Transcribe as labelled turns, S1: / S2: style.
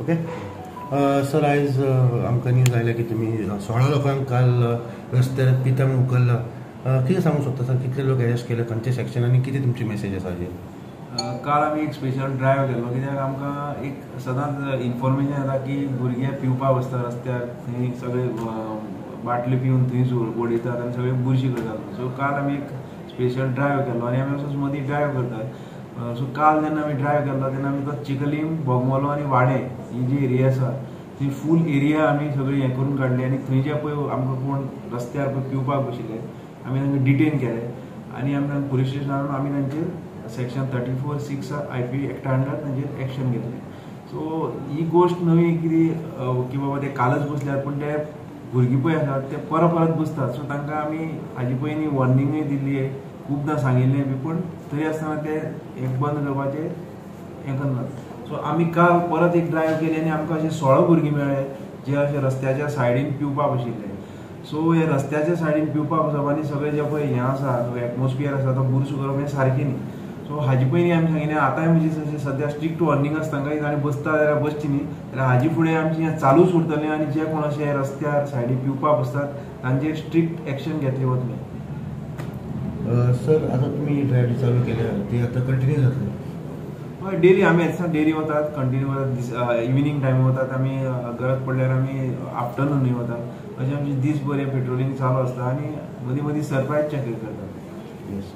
S1: okay sir आयज आमकां news आयल्या की तुमी 16 लोकांक काल रस्त्यार पिता म्हूण उखल्ला कितें सांगूंक सोदता सर कितले लोक अरेस्ट केले खंयचे सेक्शन आनी कितें तुमची मेसेज आसा हाजेर
S2: काल आमी एक स्पेशल ड्रायव्ह केल्लो कित्याक आमकां एक सदांच इन्फॉर्मेशन येता की भुरगे पिवपा बसता रस्त्यार थंय सगळे बाटल्यो पिवन थंयच उडयतात आनी सगळे बुरशी करतात सो काल आमी एक स्पेशल ड्रायव्ह केल्लो आनी आमी असोच मदीं ड्रायव्ह करतात सो काल जेन्ना आमी ड्रायव्ह केल्लो तेन्ना आमी तो चिखलीम बोगमोलो आनी वाडे ही जी एरिया आसा ती फूल एरिया आमी सगळी हें करून काडली आनी थंय जे पळय आमकां कोण रस्त्यार पळय पिवपाक बशिल्ले आमी तांकां डिटेन केले आनी आमी पुलीस स्टेशनार आमी तांचेर सेक्शन 34(6) IPA एक्टा अंडर तांचेर एक्शन घेतली सो ही गोश्ट नवी कितें की बाबा ते कालच बसल्यात पूण ते भुरगीं पळय आसात ते परत बसतात सो तांकां आमी हाजे पयलीं वॉर्निंगूय दिल्ली खूबदां सांगिल्लें बी पूण तरी आसतना ते एक बंद करपाचें हें करनात सो आमी काल परत एक ड्रायव्ह केली आनी आमकां अशे 16 भुरगीं मेळ्ळे जे अशे रस्त्याच्या सायडीन पिवपा बशिल्ले सो हे रस्त्याच्या सायडीन पिवपा बसप आनी सगळें जे पळय हें आसा एटमॉस्फियर आसा तो बुरसो करप हें सारकें न्ही सो हाजे पयलीं आमी सांगिल्लें आतांय म्हणजे सद्या स्ट्रिक्ट वॉर्निंग आसा तांकां तांणी बसता जाल्यार बसची न्ही जाल्यार हाजे फुडें आमचें हें चालूच उरतलें आनी जे कोण अशे रस्त्यार सायडीन पिवपा बसतात तांचेर स्ट्रिक्ट एक्शन घेतली वतली
S1: सर आतां तुमी ड्रायव्ह चालू केल्या ती आतां कंटिन्यू जातली
S2: हय डेली आमी येता डेली वतात कंटिन्यू वतात इवनिंग टायम वतात आमी गरज पडल्यार आमी आफ्टरनूनय वतात अशें आमचें दीसभर पेट्रोलिंग चालू आसता आनी मदीं मदीं सरप्रायज चॅकींग करतात
S1: येस